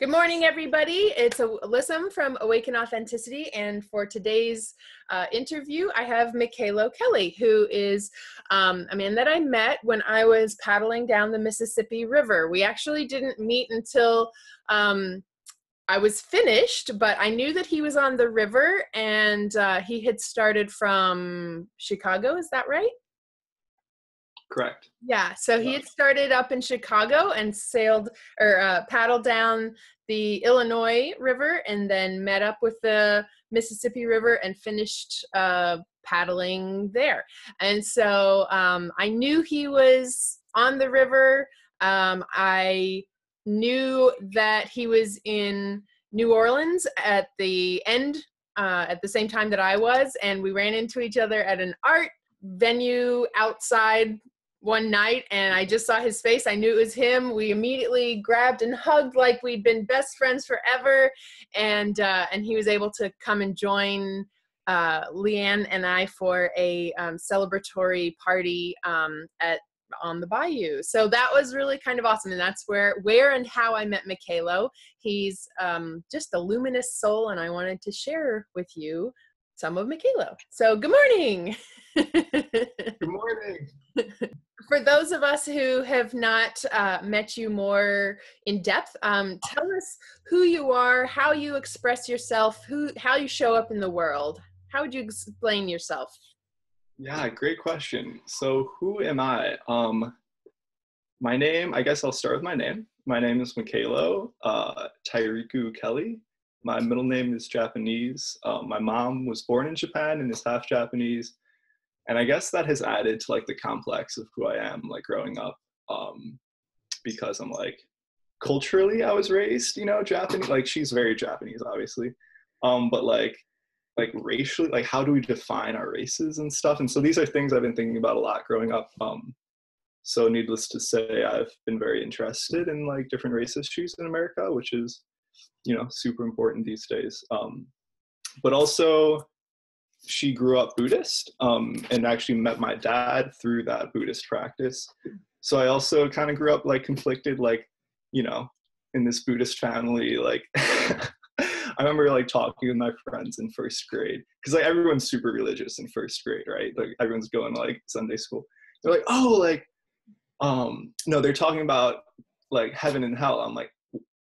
Good morning, everybody. It's Alyssum from Awaken Authenticity, and for today's interview, I have Mikaylo Kelly, who is a man that I met when I was paddling down the Mississippi River. We actually didn't meet until I was finished, but I knew that he was on the river, and he had started from Chicago. Is that right? Correct. Yeah, so he had started up in Chicago and sailed or paddled down the Illinois River and then met up with the Mississippi River and finished paddling there. And so I knew he was on the river. I knew that he was in New Orleans at the end, at the same time that I was, and we ran into each other at an art venue outside one night, and I just saw his face. I knew it was him. We immediately grabbed and hugged like we'd been best friends forever, and he was able to come and join Leanne and I for a celebratory party on the bayou. So that was really kind of awesome, and that's where and how I met Mikaylo. He's just a luminous soul, and I wanted to share with you some of Mikaylo. So good morning. Good morning. For those of us who have not met you more in depth, tell us who you are, how you express yourself, how you show up in the world. How would you explain yourself? Yeah, great question. So who am I? My name, I guess I'll start with my name. My name is Mikaylo Kelly. My middle name is Japanese. My mom was born in Japan and is half Japanese. And I guess that has added to like the complex of who I am, like growing up, because I'm like, culturally I was raised, Japanese, like she's very Japanese, obviously. But like racially, like how do we define our races and stuff? And so these are things I've been thinking about a lot growing up. So needless to say, I've been very interested in like different race issues in America, which is, super important these days. But also, she grew up Buddhist and actually met my dad through that Buddhist practice. So I also kind of grew up like conflicted, like, in this Buddhist family, like I remember like talking with my friends in first grade because like everyone's super religious in first grade, right? Like everyone's going to like Sunday school. They're like, oh, like, no, they're talking about like heaven and hell. I'm like,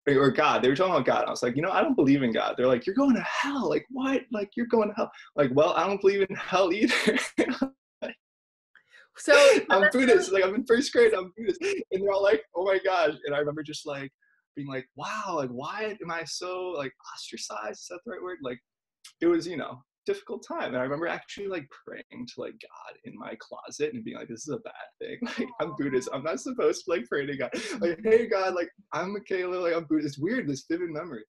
or God. They were talking about God. I was like, I don't believe in God. They're like, you're going to hell. Like, what? Like, you're going to hell. Like, well, I don't believe in hell either. So I'm Buddhist. Like, I'm in first grade. I'm Buddhist. And they're all like, oh my gosh. And I remember just like being like, wow, like, why am I so like ostracized? Is that the right word? Like, it was, difficult time. And I remember actually like praying to like God in my closet and being like, this is a bad thing. Like, I'm Buddhist. I'm not supposed to like pray to God. Like, hey God, like I'm Mikaylo, like I'm Buddhist. It's weird, this vivid memory.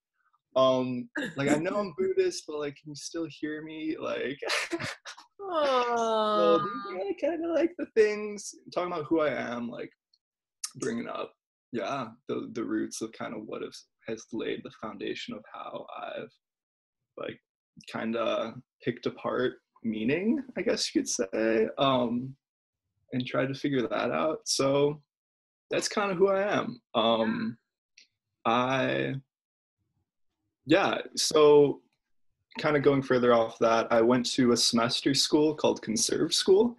Like I know I'm Buddhist, but like can you still hear me? Like so these are like, kind of like the things talking about who I am, like bringing up, yeah, the roots of kind of what has laid the foundation of how I've like kind of picked apart meaning, I guess you could say, and tried to figure that out. So that's kind of who I am. So kind of going further off that, I went to a semester school called Conserve School,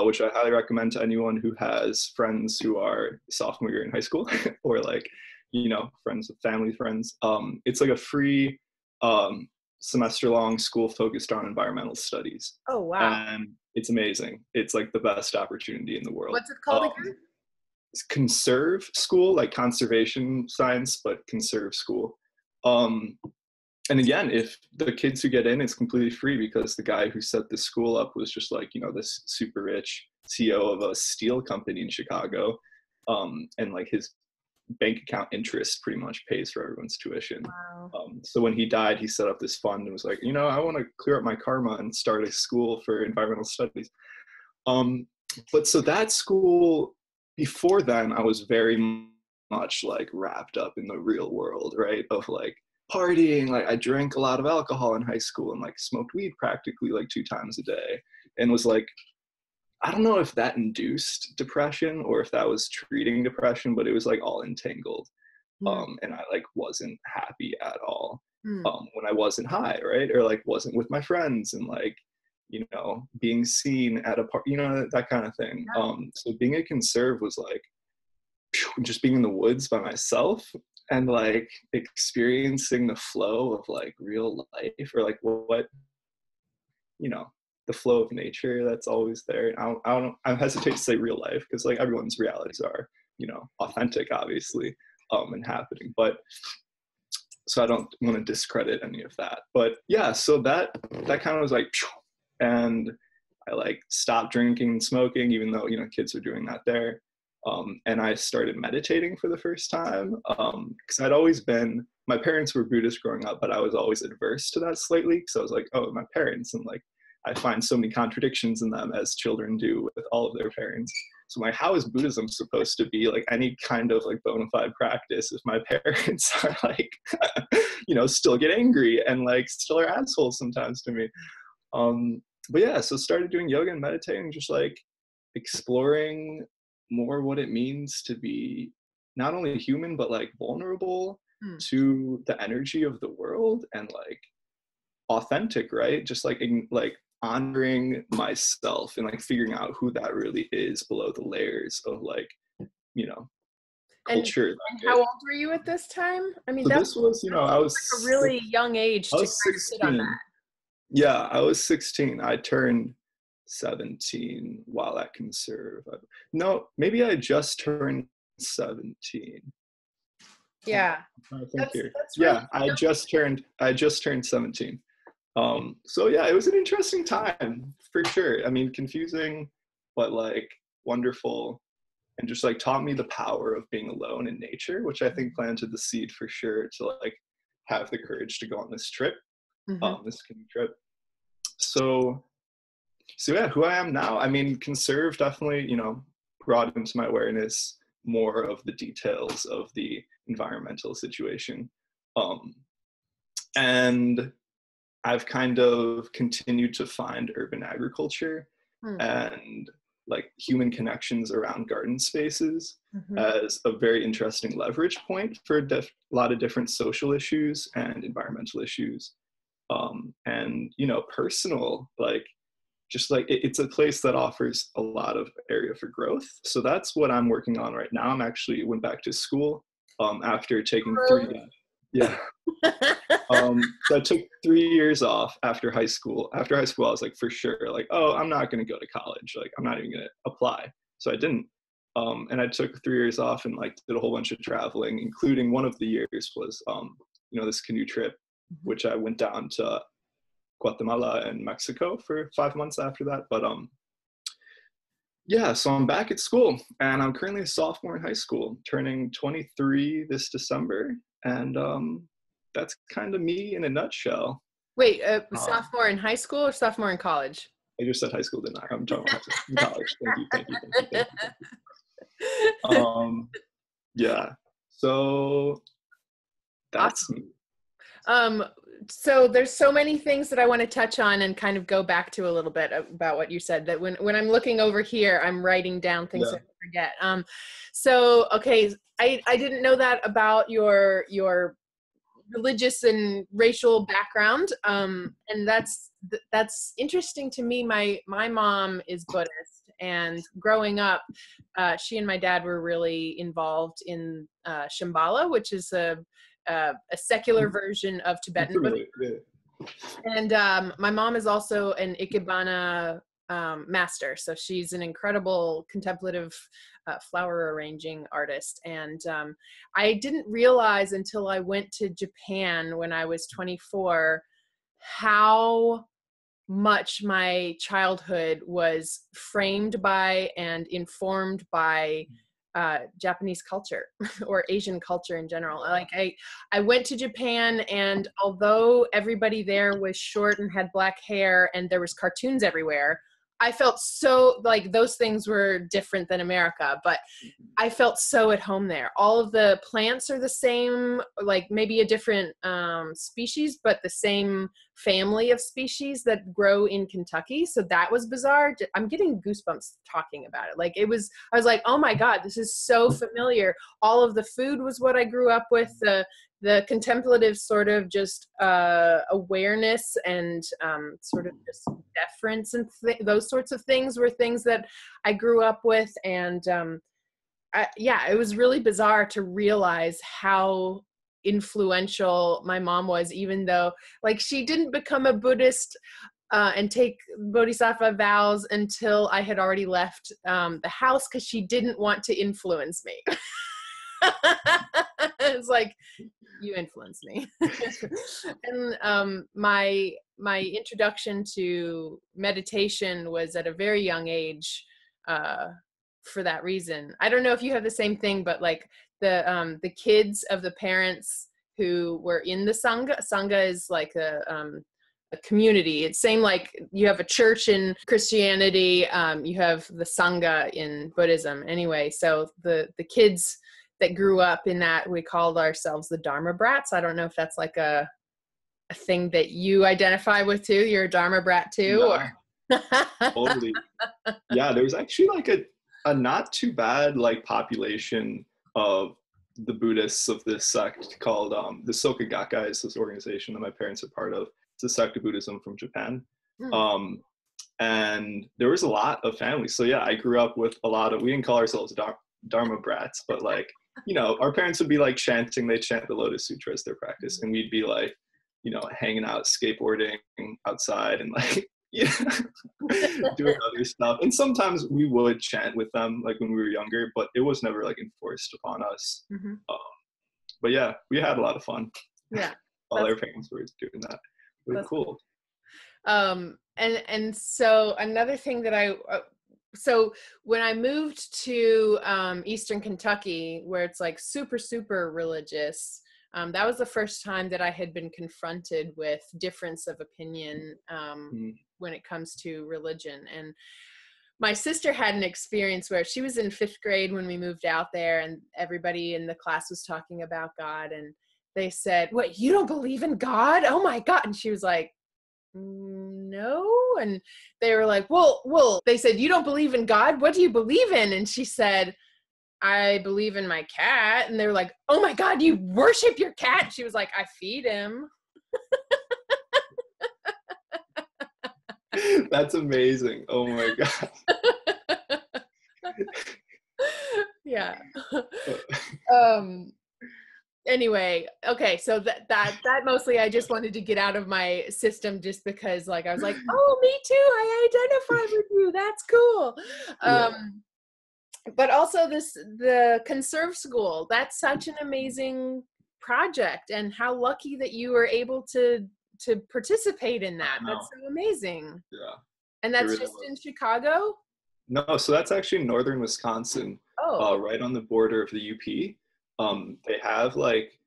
which I highly recommend to anyone who has friends who are sophomore year in high school or like, friends with family friends. It's like a free semester-long school focused on environmental studies. Oh, wow. And it's amazing. It's like the best opportunity in the world. What's it called again? It's Conserve School, like conservation science, but Conserve School. And again, if the kids who get in, it's completely free because the guy who set this school up was just like, this super rich CEO of a steel company in Chicago. And like his bank account interest pretty much pays for everyone's tuition. Wow. So when he died, he set up this fund and was like, I want to clear up my karma and start a school for environmental studies. But so that school, before then, I was very much like wrapped up in the real world, right? Of like partying, like I drank a lot of alcohol in high school and like smoked weed practically like 2 times a day and was like, I don't know if that induced depression or if that was treating depression, but it was like all entangled. Mm. And I like wasn't happy at all Mm. when I wasn't high, right? Or like wasn't with my friends and like, you know, being seen at a park, you know, that kind of thing. So being a conserve was like just being in the woods by myself and like experiencing the flow of like real life, or like what, you know, the flow of nature that's always there. I hesitate to say real life because like everyone's realities are, you know, authentic, obviously, and happening. But so I don't want to discredit any of that. But yeah, so that kind of was like, and I like stopped drinking and smoking, even though, you know, kids are doing that there. And I started meditating for the first time because I'd always been, my parents were Buddhist growing up, but I was always adverse to that slightly because I was like, oh, my parents, and like I find so many contradictions in them as children do with all of their parents. So I'm like, how is Buddhism supposed to be like any kind of like bona fide practice if my parents are like, you know, still get angry and like still are assholes sometimes to me. But yeah, so started doing yoga and meditating, just like exploring more what it means to be not only human but like vulnerable Mm. to the energy of the world and like authentic, right? Just like like honoring myself and like figuring out who that really is below the layers of like, you know, And culture. how old were you at this time? I mean, So that's this was, you know, like a really young age I to was kind of sit on 16. Yeah, I was 16. I turned 17 while at Conserve. No, maybe I just turned 17. that. Yeah, I think here. that's really Yeah, I just turned 17. So yeah, it was an interesting time for sure. I mean, confusing, but like wonderful, and just like taught me the power of being alone in nature, which I think planted the seed for sure to like have the courage to go on this trip, mm-hmm. this canoe trip. So yeah, who I am now. I mean, Conserve definitely, you know, brought into my awareness more of the details of the environmental situation. And I've kind of continued to find urban agriculture Mm. and like human connections around garden spaces Mm-hmm. as a very interesting leverage point for a lot of different social issues and environmental issues. And, you know, personal, like, just like it's a place that offers a lot of area for growth. So that's what I'm working on right now. I'm actually went back to school after taking 3 yeah. So I took 3 years off after high school. After high school, I was like, for sure, like, oh, I'm not going to go to college. Like, I'm not even going to apply. So I didn't. And I took 3 years off and like did a whole bunch of traveling, including one of the years was, you know, this canoe trip, which I went down to Guatemala and Mexico for 5 months after that. But yeah, so I'm back at school and I'm currently a sophomore in high school, turning 23 this December. And that's kind of me in a nutshell. Wait, sophomore in high school or sophomore in college? I just said high school, didn't I? I'm talking about high school. In college. Thank you. Yeah. So that's Awesome. me. So there's so many things that I want to touch on and kind of go back to a little bit about what you said, that when I'm looking over here, I'm writing down things that I forget. So, okay, I didn't know that about your religious and racial background. And that's interesting to me. My mom is Buddhist, and growing up, she and my dad were really involved in Shambhala, which is a secular version of Tibetan Buddhism. Yeah. And my mom is also an Ikebana master. So she's an incredible contemplative flower arranging artist. And I didn't realize until I went to Japan when I was 24 how much my childhood was framed by and informed by Japanese culture or Asian culture in general. Like I went to Japan, and although everybody there was short and had black hair and there was cartoons everywhere, I felt so like those things were different than America, but I felt so at home there. All of the plants are the same, like maybe a different species, but the same family of species that grow in Kentucky. So that was bizarre. I'm getting goosebumps talking about it. Like I was like, oh my God, this is so familiar. All of the food was what I grew up with. The contemplative sort of just awareness and sort of just deference and those sorts of things were things that I grew up with. And it was really bizarre to realize how influential my mom was, even though like she didn't become a Buddhist and take bodhisattva vows until I had already left the house, because she didn't want to influence me. It's like, you influenced me. And my introduction to meditation was at a very young age for that reason. I don't know if you have the same thing, but like the kids of the parents who were in the Sangha is like a community. It's same like you have a church in Christianity, you have the Sangha in Buddhism. Anyway, so the kids that grew up in that, we called ourselves the Dharma brats. I don't know if that's like a thing that you identify with too. You're a Dharma brat too? Yeah, totally. Yeah, there's actually like a not too bad like population of the Buddhists of this sect called the Soka Gakkai is this organization that my parents are part of. It's a sect of Buddhism from Japan. And there was a lot of families. So yeah, I grew up with a lot of, we didn't call ourselves Dharma brats, but like, you know, our parents would be like chanting, they chant the Lotus Sutra as their practice, and we'd be like, you know, hanging out, skateboarding outside and like, yeah, doing other stuff. And sometimes we would chant with them like when we were younger, but it was never like enforced upon us. But yeah, we had a lot of fun. Yeah. While our parents were doing that. Really cool. And so another thing that so when I moved to Eastern Kentucky, where it's like super, super religious, that was the first time that I had been confronted with difference of opinion when it comes to religion. And my sister had an experience where she was in 5th grade when we moved out there, and everybody in the class was talking about God, and they said, "What, you don't believe in God? Oh my God." And she was like, "No." And they were like, well, they said, "You don't believe in God? What do you believe in?" And she said, "I believe in my cat." And they were like, "Oh my God, you worship your cat?" She was like, "I feed him." That's amazing. Oh my God. Yeah. Anyway, okay, so that mostly I just wanted to get out of my system, just because like I was like, oh, me too, I identify with you, that's cool. But also the Conserve School, that's such an amazing project, and how lucky that you were able to participate in that. That's so amazing. Yeah. And that's really just in Chicago? No, so that's actually northern Wisconsin, right on the border of the UP. They have like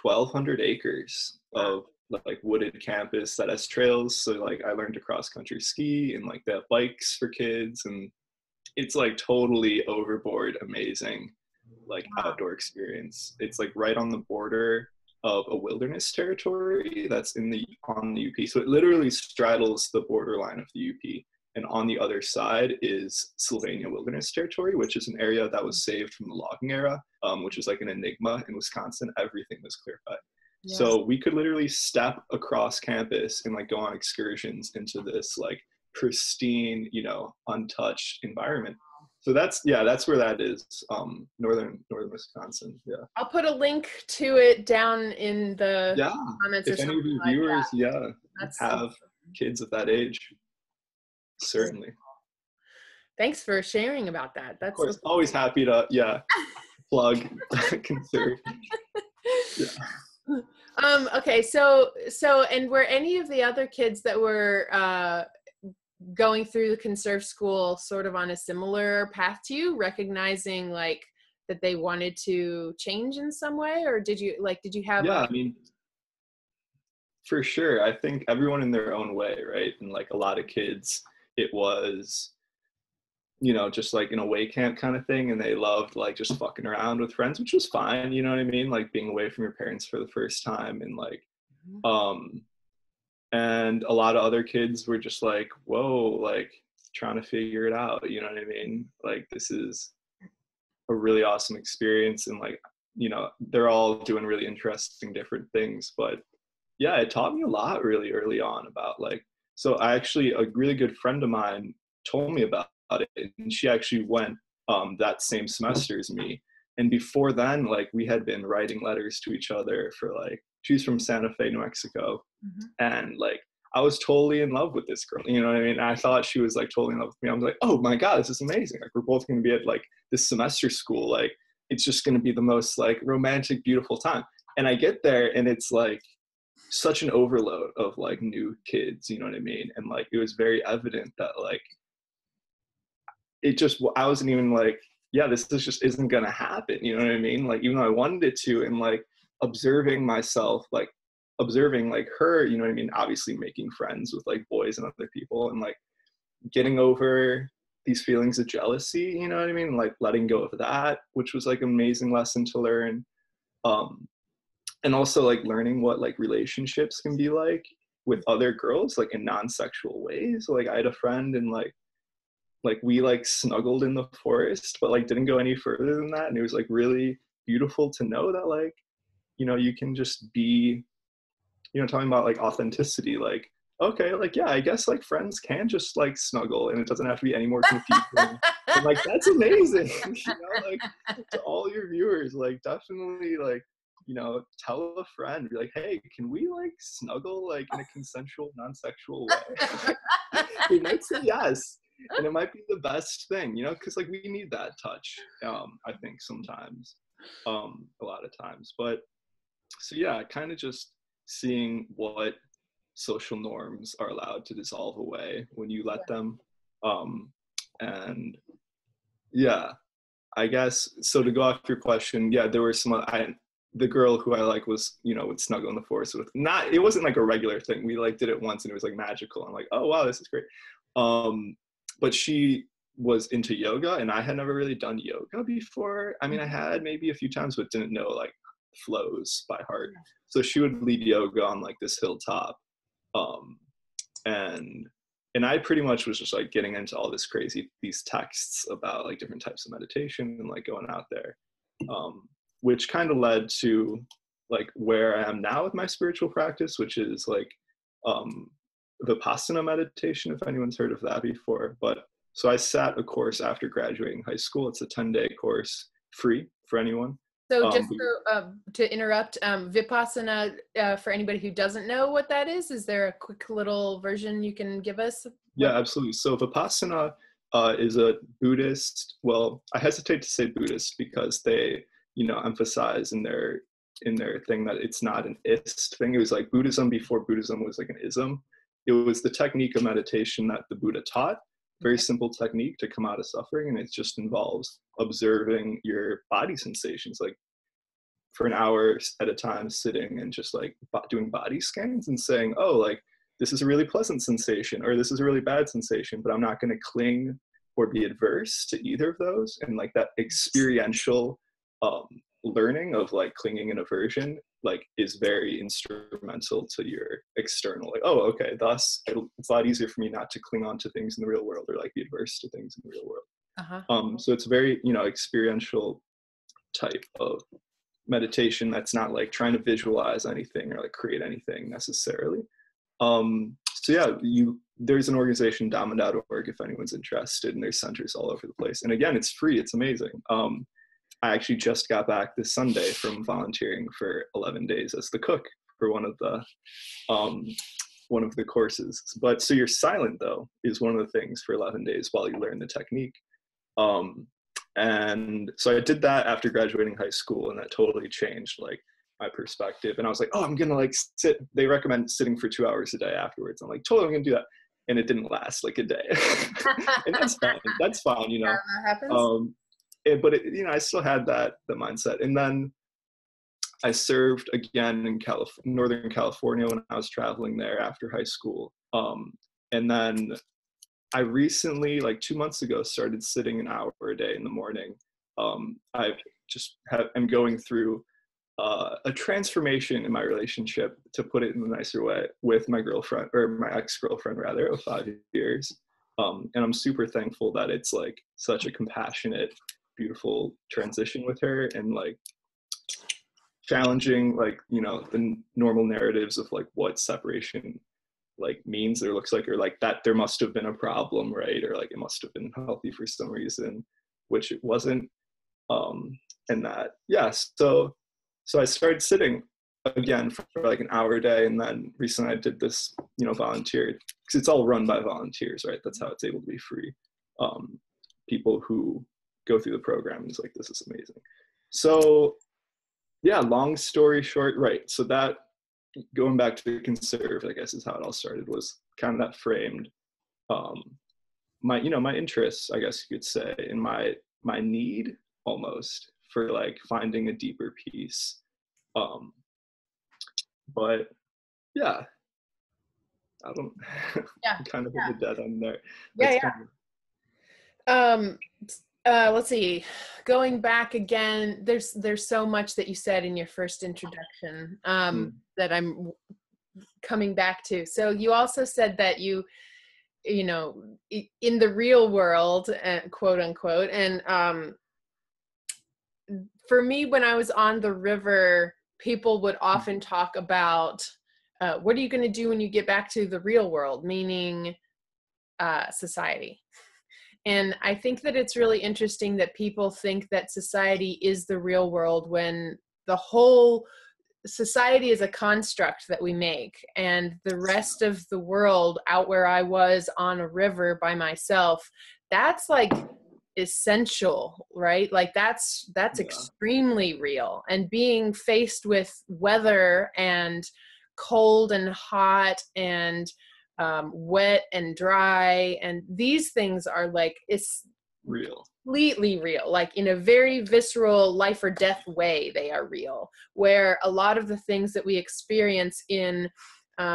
1,200 acres of like wooded campus that has trails. So like I learned to cross country ski, and like they have bikes for kids, and it's like totally overboard amazing like outdoor experience. It's like right on the border of a wilderness territory that's on the UP. So it literally straddles the borderline of the UP. And on the other side is Sylvania Wilderness Territory, which is an area that was saved from the logging era, which is like an enigma in Wisconsin. Everything was clear cut. Yeah. So we could literally step across campus and like go on excursions into this like pristine, you know, untouched environment. So that's where that is, northern Wisconsin. Yeah. I'll put a link to it down in the comments. If any of your viewers, have kids of that age. Certainly. Thanks for sharing about that. That's of course, always happy to plug Conserve. Okay, so and were any of the other kids that were going through the Conserve School sort of on a similar path to you, recognizing like that they wanted to change in some way, or did you have I mean, for sure, I think everyone in their own way, right? And like a lot of kids, it was, you know, just like an away camp kind of thing, and they loved like just fucking around with friends, which was fine, you know what I mean? Like being away from your parents for the first time, and like um and a lot of other kids were just like, whoa, like trying to figure it out, you know what I mean? Like this is a really awesome experience, and like, you know, they're all doing really interesting different things. But yeah, it taught me a lot really early on about like, so I actually, a really good friend of mine told me about it, and she actually went that same semester as me. And before then, like we had been writing letters to each other for like, she's from Santa Fe, New Mexico. And like I was totally in love with this girl, you know what I mean? I thought she was like totally in love with me. I was like, oh my God, this is amazing. Like we're both gonna be at like this semester school. Like it's just gonna be the most like romantic, beautiful time. And I get there and it's like such an overload of like new kids, you know what I mean? And like it was very evident that like it just, I wasn't even like, yeah, this just isn't gonna happen, you know what I mean? Like even though I wanted it to, and like observing myself, like observing like her, you know what I mean, obviously making friends with like boys and other people, and like getting over these feelings of jealousy, you know what I mean, like letting go of that, which was like an amazing lesson to learn. um and also like learning what like relationships can be like with other girls, like in non-sexual ways. Like I had a friend, and like we like snuggled in the forest, but like didn't go any further than that, and it was like really beautiful to know that like, you know, you can just be, you know, talking about like authenticity, like okay, like yeah, I guess like friends can just like snuggle and it doesn't have to be any more confusing. And like that's amazing. You know, like to all your viewers, like definitely like, you know, tell a friend, be like, hey, can we like snuggle like in a consensual non-sexual way? They might say yes, and it might be the best thing, you know, because like we need that touch, I think sometimes, a lot of times. But so yeah, kind of just seeing what social norms are allowed to dissolve away when you let them. And yeah, I guess so. To go off your question, yeah, there were some. The girl who I like was, you know, would snuggle in the forest with. Not, it wasn't like a regular thing. We like did it once, and it was like magical. I'm like, oh wow, this is great. But she was into yoga, and I had never really done yoga before. I mean, I had maybe a few times, but didn't know like flows by heart. So she would lead yoga on like this hilltop, um, and I pretty much was just like getting into all this crazy, these texts about like different types of meditation and like going out there, which kind of led to like where I am now with my spiritual practice, which is like Vipassana meditation, if anyone's heard of that before. But so I sat a course after graduating high school. It's a 10-day course, free for anyone. So just to interrupt, Vipassana, for anybody who doesn't know what that is there a quick little version you can give us? Yeah, absolutely. So Vipassana is a Buddhist, well, I hesitate to say Buddhist because they, you know, emphasize in their thing that it's not an ist thing. It was like Buddhism before Buddhism was like an ism. It was the technique of meditation that the Buddha taught. Very simple technique to come out of suffering, and it just involves observing your body sensations, like for an hour at a time, sitting and just like doing body scans and saying, oh, like this is a really pleasant sensation, or this is a really bad sensation, but I'm not going to cling or be adverse to either of those. And like that experiential learning of like clinging and aversion like is very instrumental to your external, like, oh, okay, thus it's a lot easier for me not to cling on to things in the real world or like be adverse to things in the real world. So it's very, you know, experiential type of meditation that's not like trying to visualize anything or like create anything necessarily. So yeah, there's an organization, dhamma.org, if anyone's interested, and there's centers all over the place. And again, it's free, it's amazing. I actually just got back this Sunday from volunteering for 11 days as the cook for one of the courses. But so you're silent though is one of the things for 11 days while you learn the technique. And so I did that after graduating high school, and that totally changed like my perspective. And I was like, oh, I'm gonna like sit. They recommend sitting for 2 hours a day afterwards. I'm like, totally, I'm gonna do that. And it didn't last like a day. And that's fine. That's fine, you know. That happens. But it, you know, I still had the mindset. And then I served again in Northern California when I was traveling there after high school. And then I recently, like 2 months ago, started sitting an hour a day in the morning. I've just am going through a transformation in my relationship, to put it in a nicer way, with my girlfriend, or my ex-girlfriend rather, of 5 years. And I'm super thankful that it's like such a compassionate, beautiful transition with her, and like challenging, like, you know, the normal narratives of like what separation like means or looks like, or like that there must have been a problem, right? Or like it must have been healthy for some reason, which it wasn't. And that, yeah, so I started sitting again for like an hour a day, and then recently I did this, you know, volunteered, because it's all run by volunteers, right? That's how it's able to be free. People who go through the program is like, this is amazing. So yeah, long story short, right? So that, going back to conserve, I guess, is how it all started, was kind of that framed my, you know, my interests, I guess you could say, and my need almost for like finding a deeper peace. But yeah, I don't Yeah. kind of hit the dead end there. Yeah, That's yeah. kind of, Let's see. Going back again, there's so much that you said in your first introduction that I'm coming back to. So you also said that you know, in the real world, quote unquote, and for me, when I was on the river, people would often talk about what are you going to do when you get back to the real world, meaning society. And I think that it's really interesting that people think that society is the real world, when the whole society is a construct that we make, and the rest of the world out where I was on a river by myself, that's like essential, right? Like that's yeah, extremely real. And being faced with weather and cold and hot and wet and dry, and these things are like, it's real. completely real, like in a very visceral life or death way, they are real. Where a lot of the things that we experience in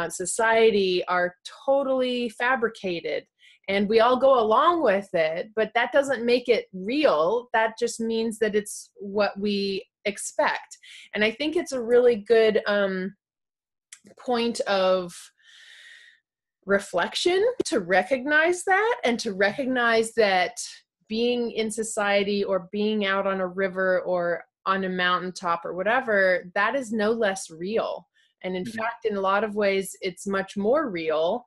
society are totally fabricated, and we all go along with it, but that doesn't make it real. That just means that it's what we expect. And I think it's a really good point of reflection to recognize that, and to recognize that being in society, or being out on a river or on a mountaintop or whatever, that is no less real. And in fact, in a lot of ways, it's much more real,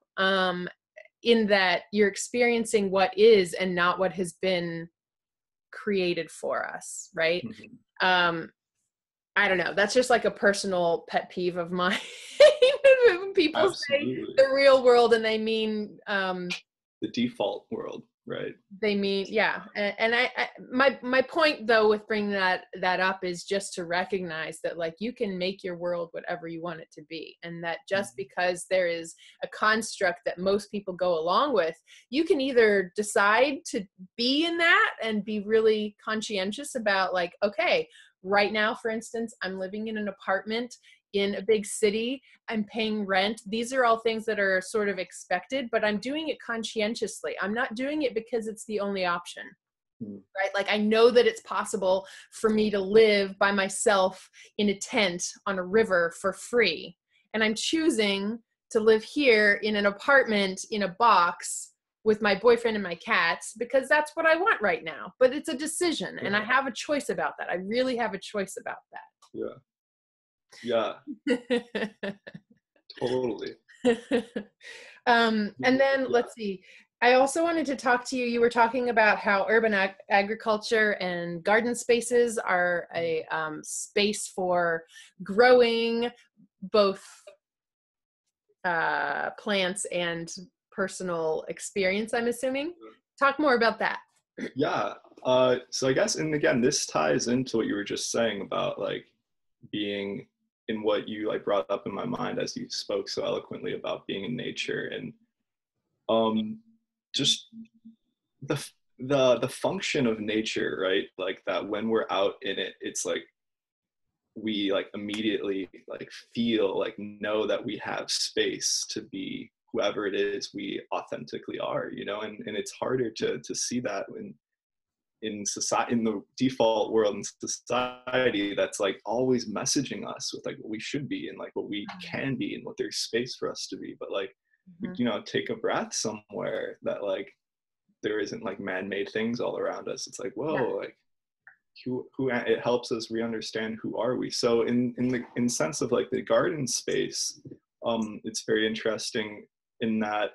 in that you're experiencing what is and not what has been created for us, right? I don't know. That's just like a personal pet peeve of mine. When people Absolutely. say the real world, and they mean The default world, right? they mean, yeah. And my point though with bringing that up is just to recognize that, like, you can make your world whatever you want it to be, and that just because there is a construct that most people go along with, you can either decide to be in that and be really conscientious about, like, okay, right now, for instance, I'm living in an apartment in a big city. I'm paying rent. These are all things that are sort of expected, but I'm doing it conscientiously. I'm not doing it because it's the only option, right? Like, I know that it's possible for me to live by myself in a tent on a river for free. And I'm choosing to live here in an apartment in a box with my boyfriend and my cats because that's what I want right now. But it's a decision, and I have a choice about that. I really have a choice about that. Yeah, totally. And then let's see. I also wanted to talk to you. You were talking about how urban agriculture and garden spaces are a space for growing both plants and personal experience, I'm assuming. Talk more about that. Yeah. So I guess, and again, this ties into what you were just saying about like being in what you like brought up in my mind as you spoke so eloquently about being in nature, and just the function of nature, right? Like that when we're out in it, it's like we like immediately like feel like know that we have space to be whoever it is we authentically are, you know, and it's harder to see that when in society, in the default world in society, that's like always messaging us with like what we should be and like what we can be and what there's space for us to be. But like, you know, take a breath somewhere that like there isn't like man-made things all around us. It's like, whoa, like who it helps us re-understand who are we. So in sense of like the garden space, it's very interesting in that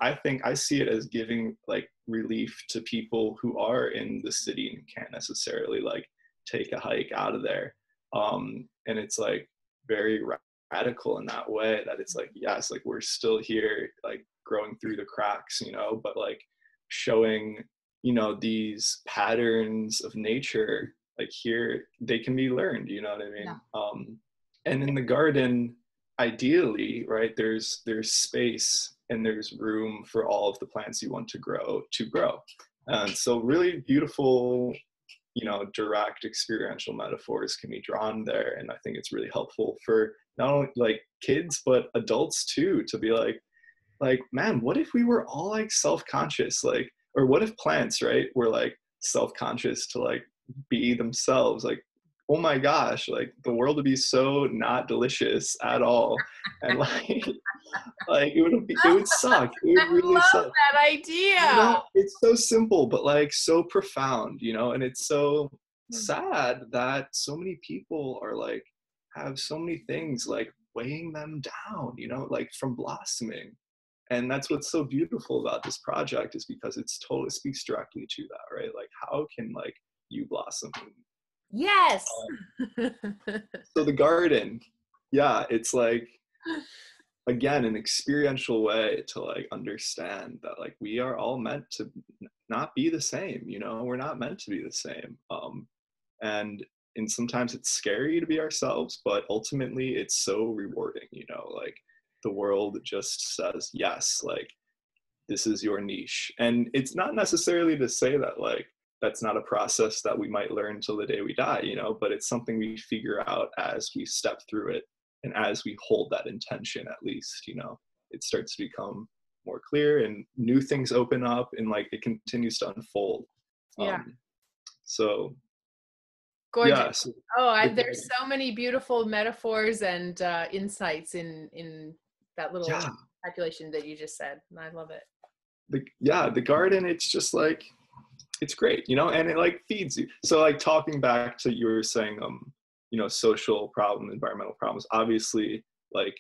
I think I see it as giving like relief to people who are in the city and can't necessarily like take a hike out of there. And it's like very radical in that way, that it's like, yes, like we're still here, like growing through the cracks, you know, but like showing, you know, these patterns of nature, like here they can be learned, you know what I mean? Yeah. And in the garden, ideally, right, there's space and there's room for all of the plants you want to grow. And so really beautiful, you know, direct experiential metaphors can be drawn there. And I think it's really helpful for not only like kids, but adults too, to be like, man, what if we were all like self-conscious, like, or what if plants, right, were like self-conscious to like be themselves? Like, oh my gosh, like the world would be so not delicious at all. And like it would suck. It would really suck. That idea. You know, it's so simple, but like so profound, you know, and it's so sad that so many people are like, have so many things like weighing them down, you know, like from blossoming. And that's what's so beautiful about this project, is because it's totally speaks directly to that, right? Like, how can like you blossom? Yes. So the garden, yeah, it's like, again, an experiential way to like understand that like we are all meant to not be the same, you know, we're not meant to be the same. And sometimes it's scary to be ourselves, but ultimately it's so rewarding, you know, like the world just says, yes, like this is your niche. And it's not necessarily to say that like that's not a process that we might learn till the day we die, you know, but it's something we figure out as we step through it. And as we hold that intention, at least, you know, it starts to become more clear and new things open up and like it continues to unfold. Yeah. So gorgeous. Yeah, there's so many beautiful metaphors and insights in that little calculation that you just said, and I love it. The garden, it's just like, it's great, you know, and it like feeds you. So like talking back to, you were saying, you know, social problem, environmental problems, obviously like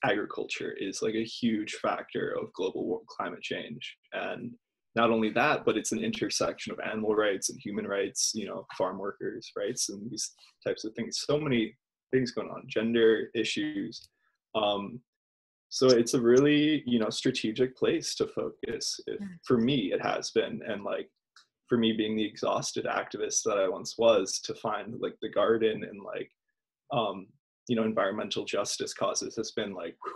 agriculture is like a huge factor of global climate change. And not only that, but it's an intersection of animal rights and human rights, you know, farm workers' rights and these types of things. So many things going on, gender issues. So it's a really, you know, strategic place to focus. For me, it has been. And like, for me being the exhausted activist that I once was, to find like the garden and like, you know, environmental justice causes has been like, whew,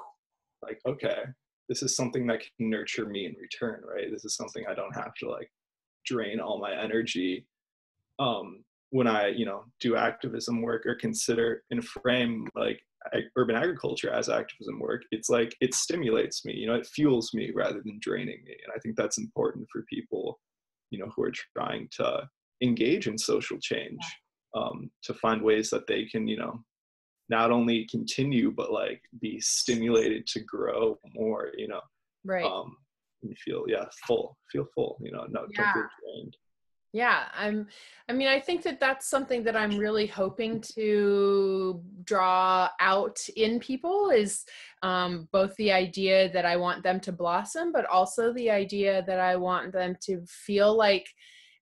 like, okay, this is something that can nurture me in return, right? This is something I don't have to like drain all my energy when I, you know, do activism work or consider and frame like urban agriculture as activism work. It's like, it stimulates me, you know, it fuels me rather than draining me. And I think that's important for people, you know, who are trying to engage in social change, to find ways that they can, you know, not only continue, but like be stimulated to grow more, you know, right. And feel full, you know, don't feel drained. Yeah, I think that that's something that I'm really hoping to draw out in people is both the idea that I want them to blossom, but also the idea that I want them to feel like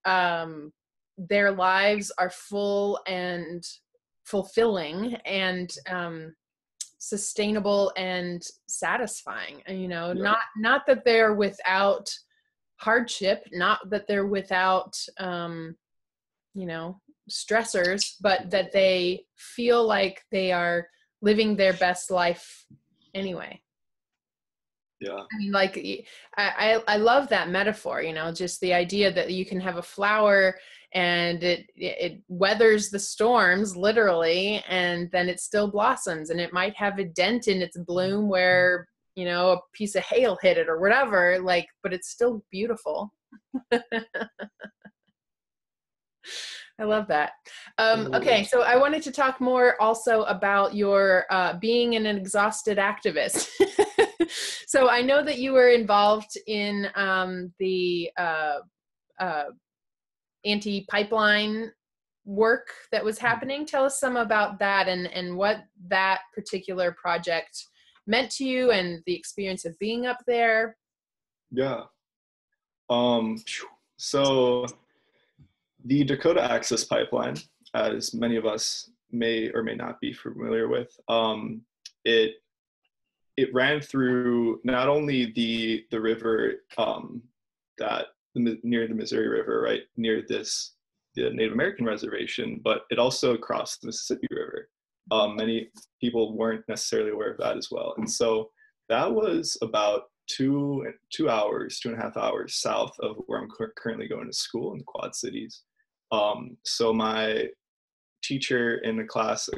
their lives are full and fulfilling and sustainable and satisfying. You know, not that they're without hardship, not that they're without you know, stressors, but that they feel like they are living their best life anyway. Yeah, I mean, like I love that metaphor, you know, just the idea that you can have a flower and it weathers the storms literally, and then it still blossoms, and it might have a dent in its bloom where you know, a piece of hail hit it or whatever, like, but it's still beautiful. I love that. Okay, so I wanted to talk more also about your being an exhausted activist. So I know that you were involved in the anti-pipeline work that was happening. Tell us some about that and what that particular project meant to you and the experience of being up there. Yeah. So the Dakota Access Pipeline, as many of us may or may not be familiar with, it ran through not only the river near the Missouri River, right near the Native American reservation, but it also crossed the Mississippi River. Many people weren't necessarily aware of that as well, and so that was about 2.5 hours south of where I'm currently going to school in the Quad Cities. So my teacher in a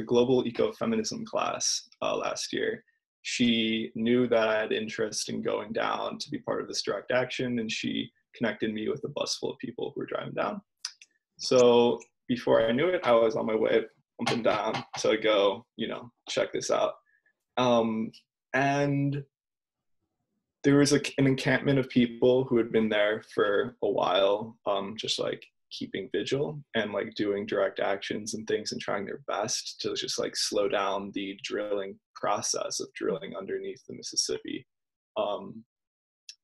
global ecofeminism class last year, she knew that I had interest in going down to be part of this direct action, and she connected me with a bus full of people who were driving down. So before I knew it, I was on my way up and down to go, check this out. And there was an encampment of people who had been there for a while, just like keeping vigil and like doing direct actions and things and trying their best to just like slow down the drilling process of drilling underneath the Mississippi.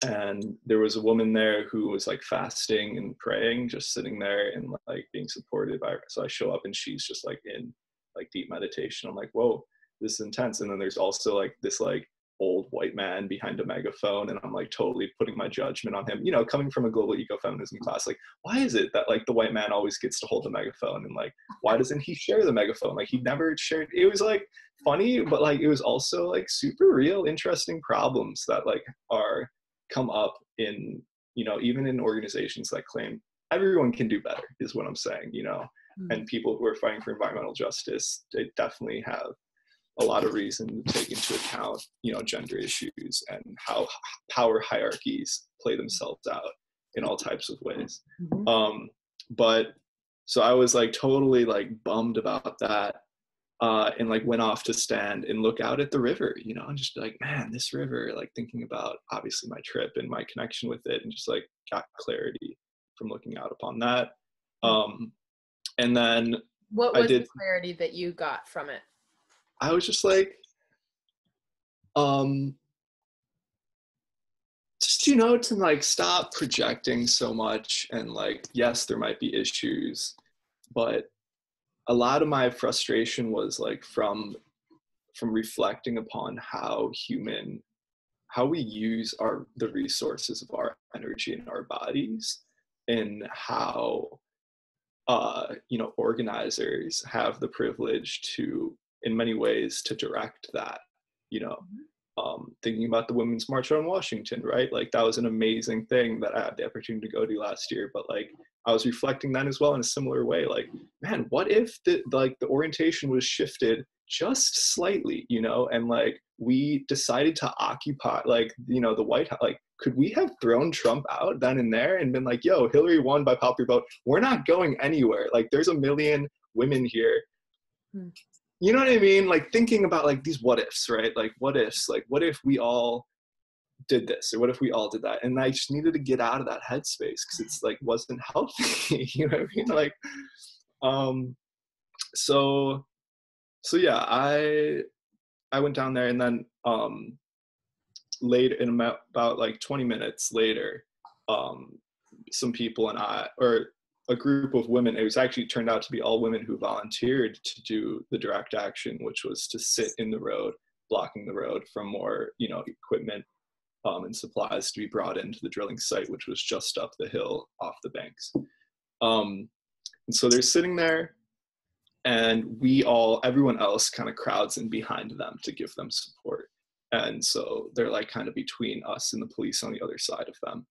And there was a woman there who was like fasting and praying, just sitting there and like being supported by her. So I show up and she's just like in like deep meditation. I'm like, whoa, this is intense. And then there's also like this like old white man behind a megaphone, and I'm like totally putting my judgment on him, coming from a global ecofeminism class. Like, why is it that like the white man always gets to hold the megaphone, and like why doesn't he share the megaphone? Like he never shared. It was like funny, but like it was also like super real interesting problems that like are come up in even in organizations that claim everyone can do better, is what I'm saying. And people who are fighting for environmental justice, they definitely have a lot of reason to take into account, gender issues and how power hierarchies play themselves out in all types of ways. Mm-hmm. But so I was like totally like bummed about that, and like went off to stand and look out at the river, and just like, man, this river, like thinking about obviously my trip and my connection with it, and just like got clarity from looking out upon that. And then what was the clarity that you got from it? I was just like, just, to like stop projecting so much, and like, yes, there might be issues, but a lot of my frustration was like from reflecting upon how we use the resources of our energy in our bodies, and how organizers have the privilege to, in many ways, to direct that. Thinking about the Women's March on Washington, right? Like that was an amazing thing that I had the opportunity to go to last year. But like I was reflecting that as well in a similar way. Like, man, what if the orientation was shifted just slightly, and like we decided to occupy the White House? Like, could we have thrown Trump out then and there and been like, yo, Hillary won by popular vote, we're not going anywhere, like there's 1 million women here. You know what I mean? Like thinking about like these what ifs, right? Like what ifs, like what if we all did this, or what if we all did that? And I just needed to get out of that headspace because it's like wasn't healthy. You know what I mean? Like, so yeah, I went down there, and then later, in about like 20 minutes later, some people and I, or a group of women, it was actually turned out to be all women who volunteered to do the direct action, which was to sit in the road, blocking the road from more, equipment and supplies to be brought into the drilling site, which was just up the hill off the banks. And so they're sitting there, and everyone else kind of crowds in behind them to give them support. And so they're like kind of between us and the police on the other side of them.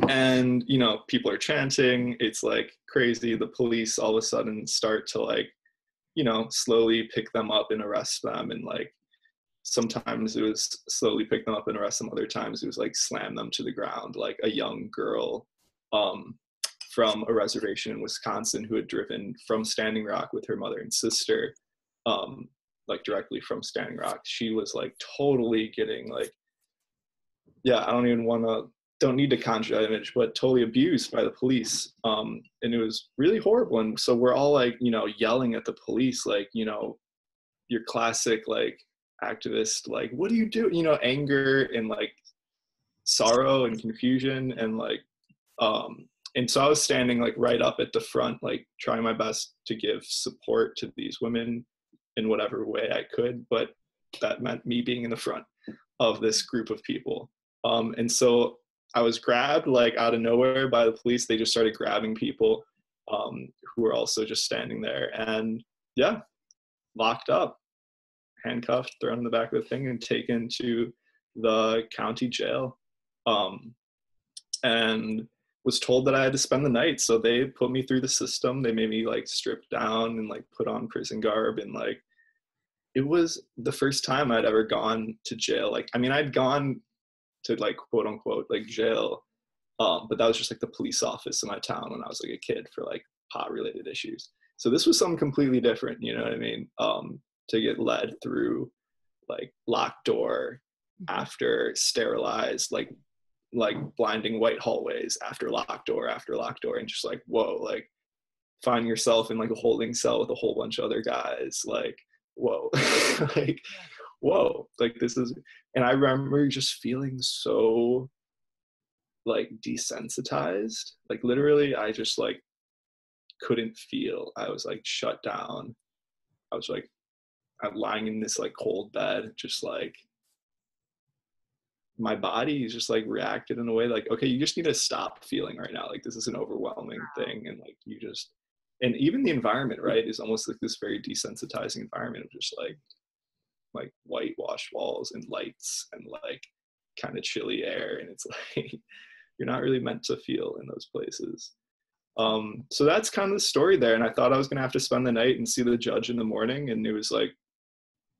And, people are chanting, it's like crazy. The police all of a sudden start to like, slowly pick them up and arrest them. And like, sometimes it was slowly pick them up and arrest them. Other times it was like slam them to the ground, like a young girl from a reservation in Wisconsin who had driven from Standing Rock with her mother and sister, like directly from Standing Rock. She was like totally getting like, yeah, I don't need to conjure that image, but totally abused by the police. And it was really horrible. And so we're all like, you know, yelling at the police, like, you know, your classic like activist, like, what do you do? You know, anger and like sorrow and confusion and like, and so I was standing like right up at the front, like trying my best to give support to these women in whatever way I could, but that meant me being in the front of this group of people. And so I was grabbed like out of nowhere by the police. They just started grabbing people who were also just standing there, and yeah, locked up, handcuffed, thrown in the back of the thing, and taken to the county jail. And was told that I had to spend the night. So they put me through the system. They made me like strip down and like put on prison garb. And like, it was the first time I'd ever gone to jail. Like, I mean, I'd gone to like quote unquote like jail, but that was just like the police office in my town when I was like a kid for like pot related issues. So this was something completely different, you know what I mean? To get led through like locked door after sterilized, like blinding white hallways after locked door, and just like, whoa, like find yourself in like a holding cell with a whole bunch of other guys, like, whoa. Like, whoa, like this is, and I remember just feeling so like desensitized, like literally I just like couldn't feel. I was like shut down. I was like, I'm lying in this like cold bed, just like my body is just like reacted in a way like, okay, you just need to stop feeling right now, like this is an overwhelming thing, and like you just, and even the environment, right, is almost like this very desensitizing environment of just like whitewashed walls and lights and like kind of chilly air, and it's like you're not really meant to feel in those places. So that's kind of the story there, and I thought I was gonna have to spend the night and see the judge in the morning, and it was like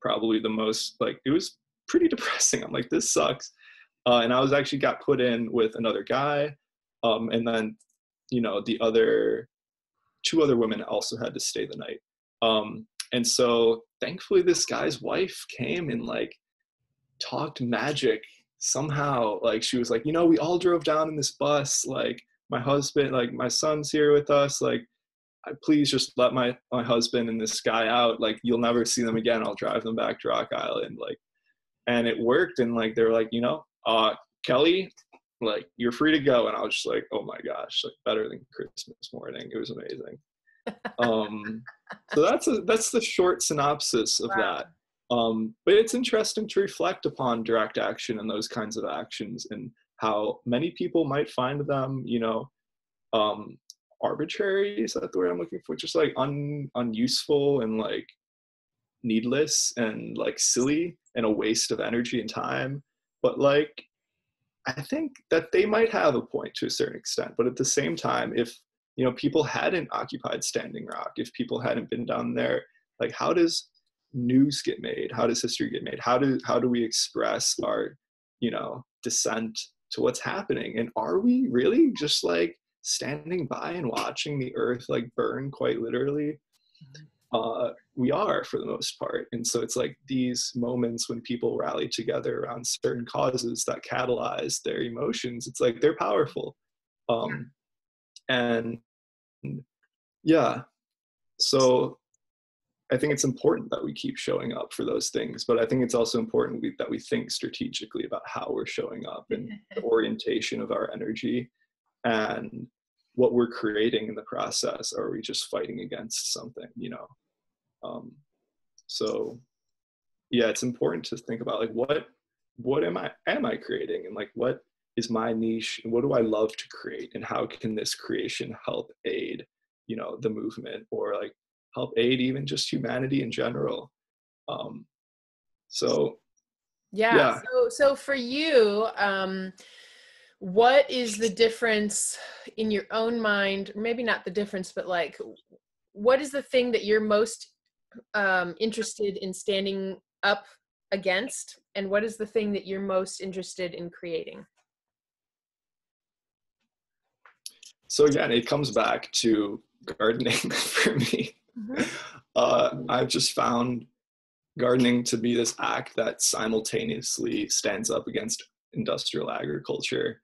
probably the most, like, it was pretty depressing. I'm like, this sucks. And I was actually got put in with another guy, and then, you know, the other two other women also had to stay the night. And so thankfully this guy's wife came and like talked magic somehow. Like she was like, you know, we all drove down in this bus, like my husband, like my son's here with us, like please just let my husband and this guy out, like you'll never see them again, I'll drive them back to Rock Island. Like, and it worked. And like they were like, you know, Kelly, like you're free to go. And I was just like, oh my gosh, like better than Christmas morning. It was amazing. So that's the short synopsis of that. But it's interesting to reflect upon direct action and those kinds of actions, and how many people might find them, you know, arbitrary, is that the word I'm looking for? Just like unuseful and like needless and like silly and a waste of energy and time. But like, I think that they might have a point to a certain extent. But at the same time, if, you know, people hadn't occupied Standing Rock, if people hadn't been down there, like how does news get made? How does history get made? How do we express our, you know, dissent to what's happening? And are we really just like standing by and watching the earth like burn, quite literally? We are, for the most part. And so it's like these moments when people rally together around certain causes that catalyze their emotions, it's like they're powerful. And yeah, so I think it's important that we keep showing up for those things, but I think it's also important that we think strategically about how we're showing up and the orientation of our energy and what we're creating in the process. Are we just fighting against something, you know? So yeah, it's important to think about like, what am I creating, and like, what is my niche, and what do I love to create, and how can this creation help aid, you know, the movement, or like help aid even just humanity in general. So yeah. So for you, what is the difference in your own mind, or maybe not the difference, but like, what is the thing that you're most interested in standing up against, and what is the thing that you're most interested in creating? So again, it comes back to gardening for me. I've just found gardening to be this act that simultaneously stands up against industrial agriculture,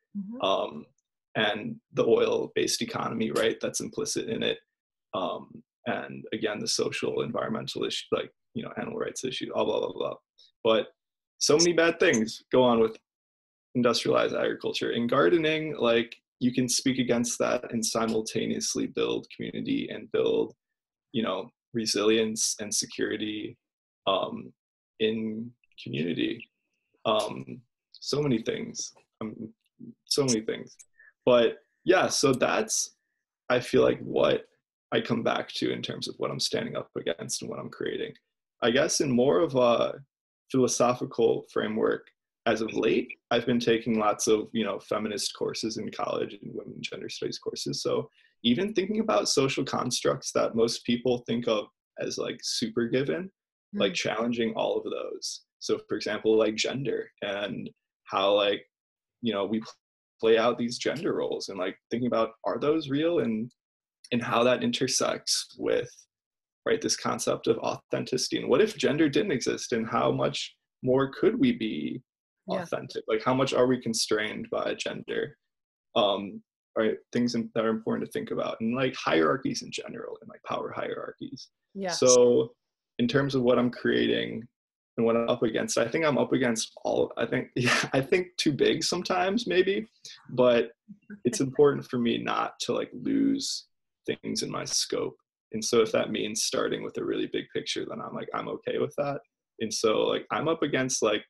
and the oil-based economy, right? That's implicit in it. And again, the social, environmental issue, like, you know, animal rights issue, blah, blah, blah, blah. But so many bad things go on with industrialized agriculture. In gardening, like, you can speak against that and simultaneously build community and build, you know, resilience and security in community. So many things, so many things. But yeah, so that's, I feel like, what I come back to in terms of what I'm standing up against and what I'm creating. I guess in more of a philosophical framework, as of late, I've been taking lots of, you know, feminist courses in college and women gender studies courses. So even thinking about social constructs that most people think of as like super given, like challenging all of those. So for example, like gender and how, like, you know, we play out these gender roles, and like thinking about, are those real, and how that intersects with, right, this concept of authenticity, and what if gender didn't exist, and how much more could we be authentic? Like, how much are we constrained by gender? Right, things that are important to think about, and like hierarchies in general, and like power hierarchies. So in terms of what I'm creating and what I'm up against, I think I'm up against all, I think too big sometimes maybe, but it's important for me not to like lose things in my scope. And so if that means starting with a really big picture, then I'm okay with that. And so like I'm up against like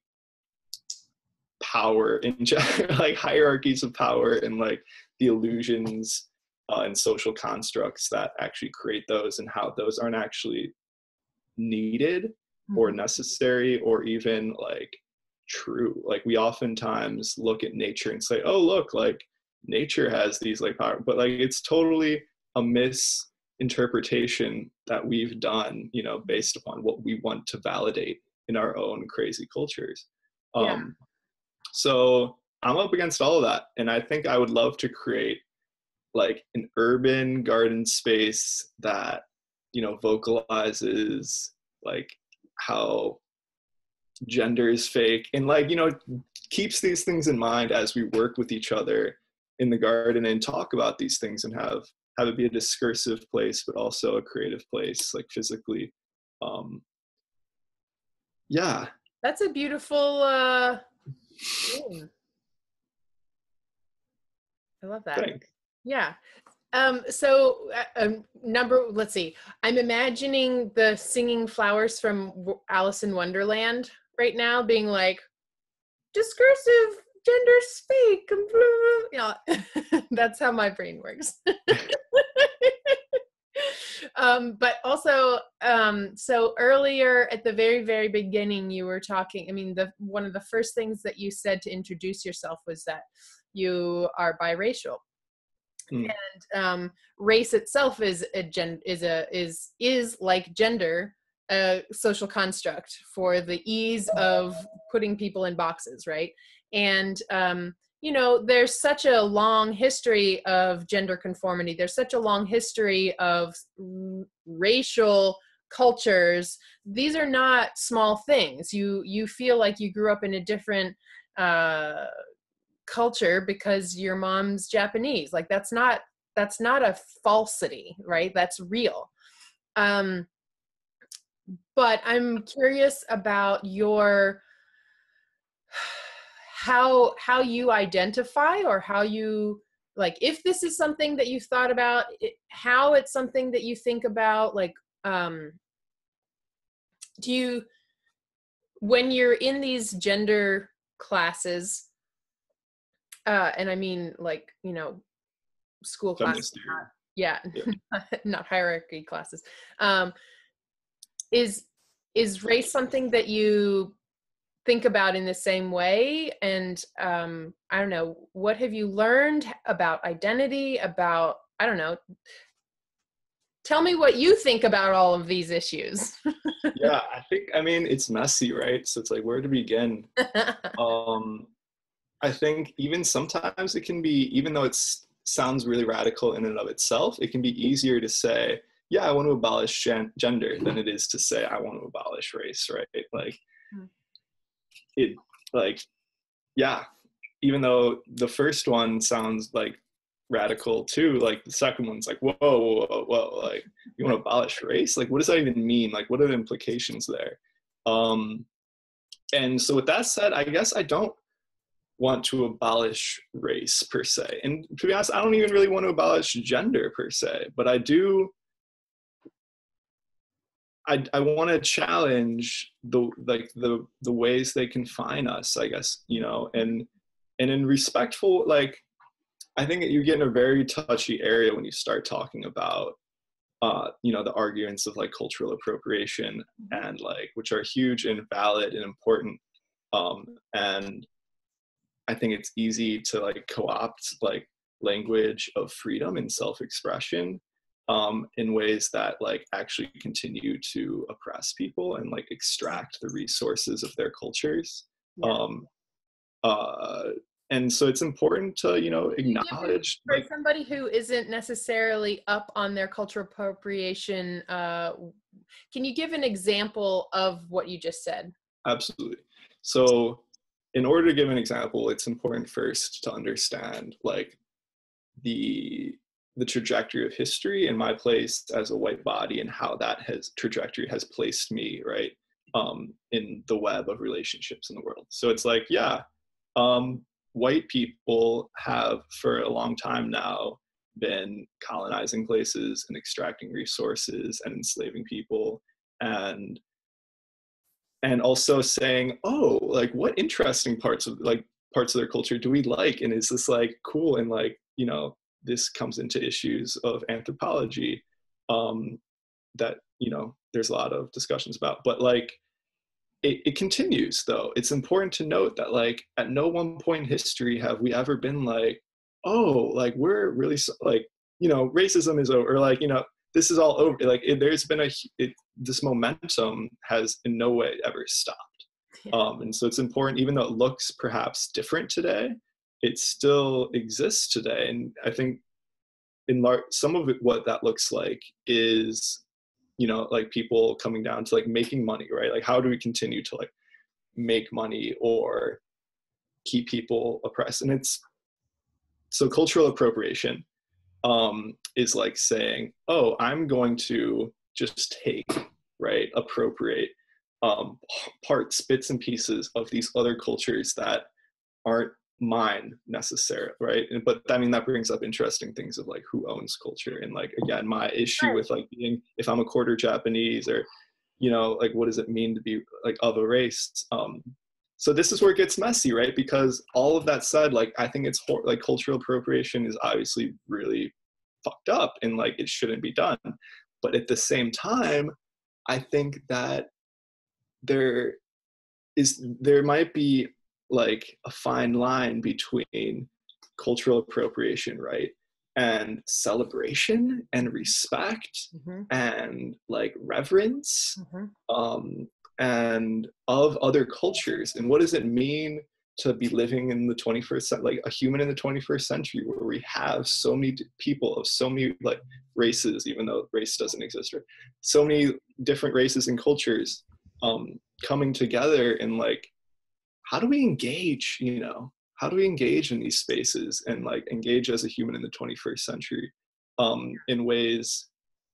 power in general, like hierarchies of power, and like the illusions and social constructs that actually create those, and how those aren't actually needed or necessary or even like true. Like we oftentimes look at nature and say, oh look, like nature has these like power, but like it's totally a misinterpretation that we've done, you know, based upon what we want to validate in our own crazy cultures. So I'm up against all of that, and I think I would love to create like an urban garden space that, you know, vocalizes like how gender is fake, and like, you know, keeps these things in mind as we work with each other in the garden and talk about these things, and have it be a discursive place but also a creative place, like physically. That's a beautiful thing. I love that. Thanks. So let's see, I'm imagining the singing flowers from Alice in Wonderland right now being like, discursive, gender speak, yeah. That's how my brain works. But also, so earlier at the very, very beginning, you were talking, I mean, one of the first things that you said to introduce yourself was that you are biracial. And race itself is like gender, a social construct for the ease of putting people in boxes, right? And you know, there's such a long history of gender conformity. There's such a long history of racial cultures. These are not small things. You feel like you grew up in a different culture because your mom's Japanese. Like that's not a falsity, right? That's real. But I'm curious about your how you identify, or how you, like, if this is something that you've thought about, how it's something that you think about, like, do you, when you're in these gender classes, and I mean, like, you know, school classes, not hierarchy classes, is race something that you think about in the same way? And I don't know, what have you learned about identity, about, I don't know, tell me what you think about all of these issues. Yeah, I mean, it's messy, right? So it's like, where to begin? Um, I think even sometimes it can be, even though it sounds really radical in and of itself, it can be easier to say, yeah, I want to abolish gender than it is to say, I want to abolish race, right? Like, it, like, yeah, even though the first one sounds like radical too, like the second one's like, whoa, whoa, whoa, whoa, like, you want to abolish race? Like, what does that even mean? Like, what are the implications there? And so with that said, I guess I don't want to abolish race per se. And to be honest, I don't even really want to abolish gender per se, but I do, I want to challenge the ways they confine us, I guess, you know, and in respectful, like, I think you get in a very touchy area when you start talking about you know, the arguments of like cultural appropriation and like, which are huge and valid and important. And I think it's easy to like co-opt like language of freedom and self-expression in ways that like actually continue to oppress people and like extract the resources of their cultures. Yeah. Uh, and so it's important to, you know, acknowledge, for like, somebody who isn't necessarily up on their cultural appropriation, can you give an example of what you just said? absolutely. So in order to give an example, it's important first to understand like the trajectory of history and my place as a white body and how that has trajectory has placed me, right, in the web of relationships in the world. So it's like, yeah, white people have for a long time now been colonizing places and extracting resources and enslaving people, and also saying, oh, like, what interesting parts of their culture do we like, and is this like cool, and like, you know, this comes into issues of anthropology that, you know, there's a lot of discussions about, but like it continues. Though it's important to note that like at no one point in history have we ever been like, oh, like we're really like, you know, racism is over, or like, you know, this is all over. Like there's been this momentum has in no way ever stopped. Yeah. And so it's important, even though it looks perhaps different today, it still exists today. And I think in some of it, what that looks like is, you know, like people coming down to like making money, right? Like, how do we continue to like make money or keep people oppressed? And it's so cultural appropriation is like saying, oh, I'm going to just take, right, appropriate parts, bits and pieces of these other cultures that aren't mine necessarily, right? But I mean, that brings up interesting things of like who owns culture, and like, again, my issue with like being, if I'm a quarter Japanese, or, you know, like what does it mean to be like of a race? So this is where it gets messy, right? Because all of that said, like, I think it's like cultural appropriation is obviously really fucked up and like it shouldn't be done. But at the same time, I think that there might be like a fine line between cultural appropriation, right, and celebration and respect and like reverence and of other cultures. And what does it mean to be living in the 21st century, like a human in the 21st century, where we have so many people of so many like races, even though race doesn't exist, right? So many different races and cultures coming together, and like, how do we engage, you know, how do we engage in these spaces and like engage as a human in the 21st century in ways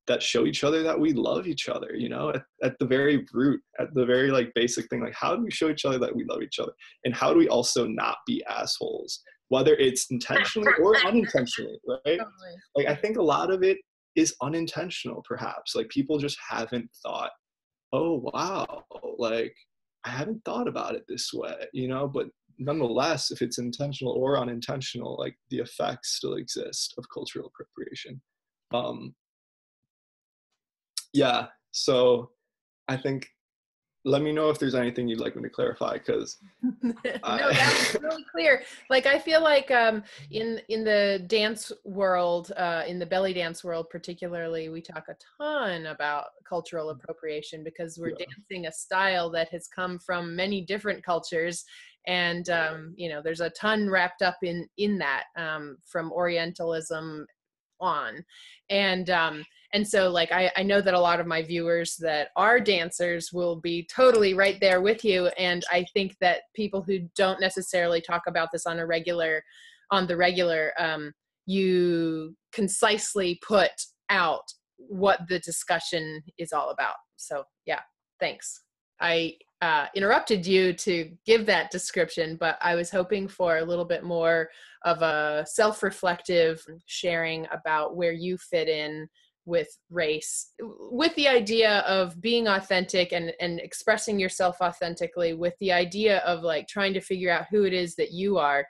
that show each other that we love each other, you know, at the very root, at the very like basic thing, like how do we show each other that we love each other, and how do we also not be assholes, whether it's intentionally or unintentionally, right? Like, I think a lot of it is unintentional, perhaps, like people just haven't thought, oh wow, like I haven't thought about it this way, you know, but nonetheless, if it's intentional or unintentional, like the effects still exist of cultural appropriation. Yeah, so I think let me know if there's anything you'd like me to clarify, because No, that was really clear. Like, I feel like in the dance world, in the belly dance world particularly, we talk a ton about cultural appropriation because we're yeah. dancing a style that has come from many different cultures, and you know, there's a ton wrapped up in that, from Orientalism on, and so like I know that a lot of my viewers that are dancers will be totally right there with you, and I think that people who don't necessarily talk about this on the regular, you concisely put out what the discussion is all about. So yeah, thanks. I interrupted you to give that description, but I was hoping for a little bit more of a self-reflective sharing about where you fit in with race, with the idea of being authentic and expressing yourself authentically, with the idea of like trying to figure out who it is that you are.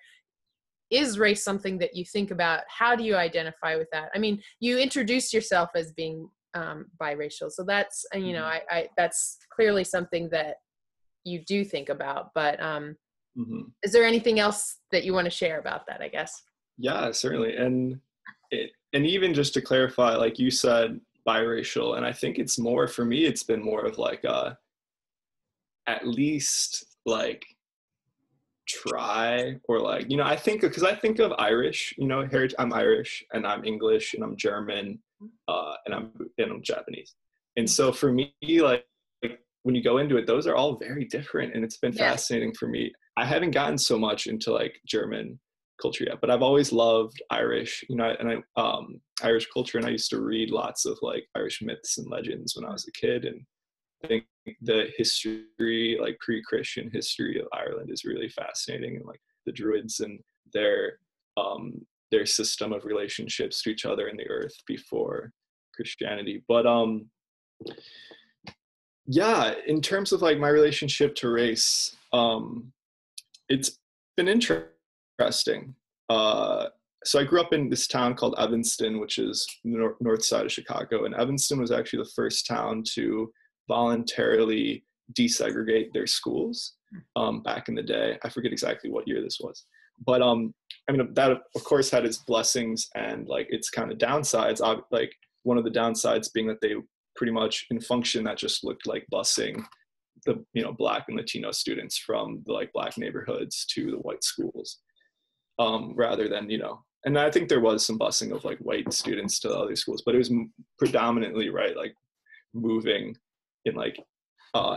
Is race something that you think about? How do you identify with that? I mean, you introduce yourself as being biracial, so that's, you know, I that's clearly something that you do think about, but is there anything else that you want to share about that, I guess? Yeah, certainly. And even just to clarify, like you said, biracial, and I think it's more, for me, it's been more of like a, at least like try, or like, you know, I think, because I think of Irish, you know, heritage, I'm Irish and I'm English and I'm German, and I'm Japanese. And so for me, like when you go into it, those are all very different, and it's been fascinating for me. I haven't gotten so much into like German culture yet, but I've always loved Irish, you know, and Irish culture, and I used to read lots of like Irish myths and legends when I was a kid, and I think the history, like pre-Christian history of Ireland, is really fascinating, and like the Druids and their system of relationships to each other and the earth before Christianity. But yeah, in terms of like my relationship to race, it's been interesting. So I grew up in this town called Evanston, which is the north side of Chicago, and Evanston was actually the first town to voluntarily desegregate their schools back in the day. I forget exactly what year this was, but I mean, that of course had its blessings and like its kind of downsides. Like one of the downsides being that they pretty much, in function, that just looked like busing the, you know, Black and Latino students from the like Black neighborhoods to the white schools, rather than, you know, and I think there was some busing of like white students to other schools, but it was predominantly, right, like moving and like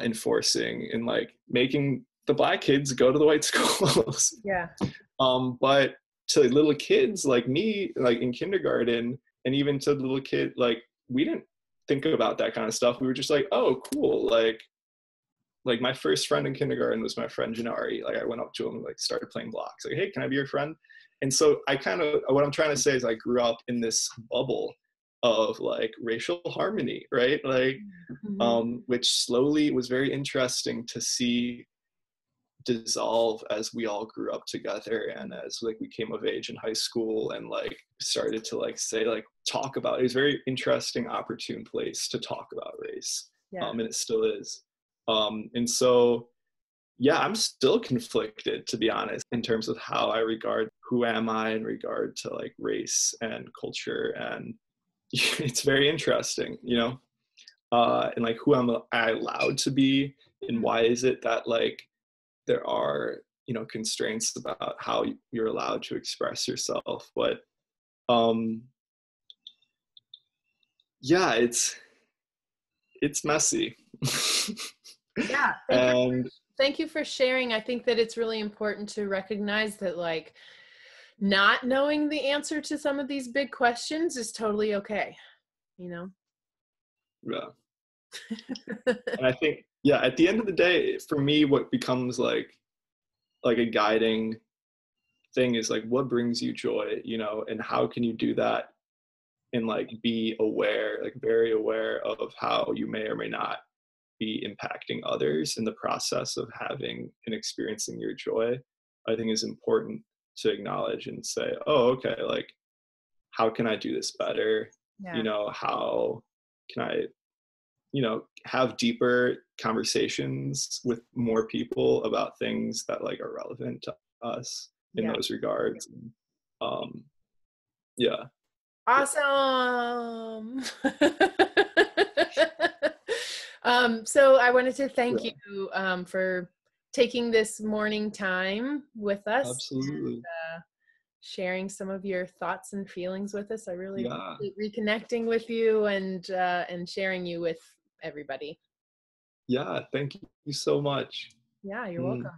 enforcing and like making the Black kids go to the white schools. Yeah. But to little kids like me, like in kindergarten, and even to little kid, like we didn't think about that kind of stuff. We were just like, oh, cool. Like my first friend in kindergarten was my friend Janari. Like I went up to him and like started playing blocks. Like, hey, can I be your friend? And so I kind of, what I'm trying to say is I grew up in this bubble of like racial harmony, right? Like, which slowly was very interesting to see dissolve as we all grew up together, and as like we came of age in high school and like started to like say, like talk about it. It was a very interesting, opportune place to talk about race. And it still is. And so yeah, I'm still conflicted, to be honest, in terms of how I regard who am I in regard to like race and culture. And it's very interesting, you know, and like who am I allowed to be, and why is it that like there are, you know, constraints about how you're allowed to express yourself. But yeah, it's messy. Yeah. And Thank you for sharing. I think that it's really important to recognize that like not knowing the answer to some of these big questions is totally okay, you know? yeah. And I think, yeah, at the end of the day, for me, what becomes like a guiding thing is like, what brings you joy, you know, and how can you do that and like be aware, like very aware of how you may or may not be impacting others in the process of having and experiencing your joy. I think is important to acknowledge and say, oh, okay, like how can I do this better? Yeah. You know, how can I, have deeper conversations with more people about things that like are relevant to us in those regards. Yeah. Awesome. So I wanted to thank you for taking this morning time with us. Absolutely. And, sharing some of your thoughts and feelings with us. I really appreciate reconnecting with you and sharing you with everybody. Yeah, thank you so much. Yeah, you're welcome.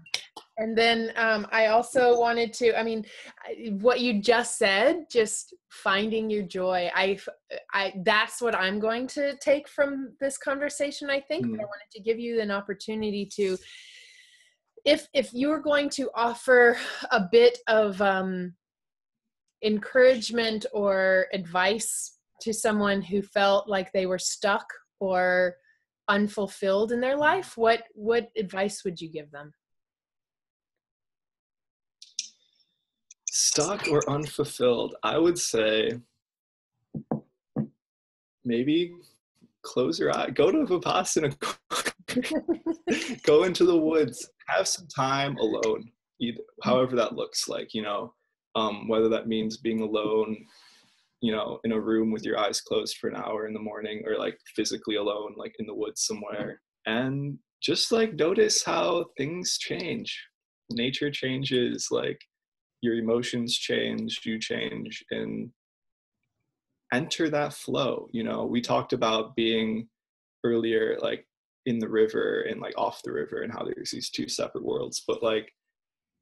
And then I also wanted to, what you just said, just finding your joy. That's what I'm going to take from this conversation, I think. But I wanted to give you an opportunity to, if you were going to offer a bit of encouragement or advice to someone who felt like they were stuck or unfulfilled in their life, what advice would you give them? Stuck or unfulfilled, I would say maybe close your eye, go to Vipassana, go into the woods, have some time alone, however that looks like, whether that means being alone, in a room with your eyes closed for an hour in the morning, or like physically alone, like in the woods somewhere, and just like notice how things change. Nature changes, like your emotions change, you change, and enter that flow. We talked about being earlier, like in the river and like off the river, and how there's these two separate worlds, but like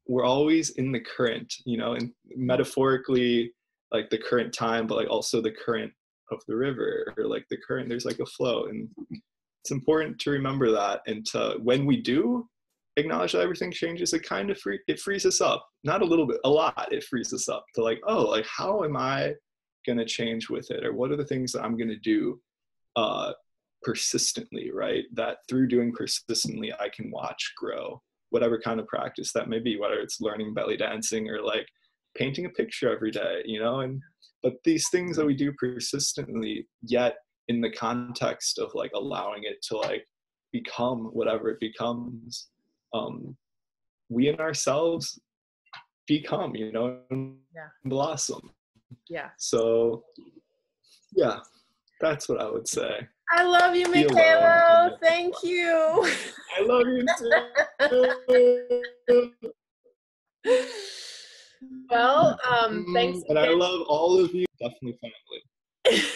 we're always in the current, and metaphorically like the current time, but like also the current of the river, or like the current, there's like a flow. And it's important to remember that, and to, when we do acknowledge that everything changes, it kind of it frees us up, not a little bit, a lot. It frees us up to like, oh, like how am I going to change with it, or what are the things that I'm going to do persistently, right? That through doing persistently, I can watch grow, whatever kind of practice that may be, whether it's learning belly dancing or like painting a picture every day, but these things that we do persistently, yet in the context of like allowing it to like become whatever it becomes, we in ourselves become, and blossom. Yeah. So yeah, that's what I would say. I love you, Mikaylo. Thank you. I love you too. Well, thanks and again. I love all of you. Definitely family.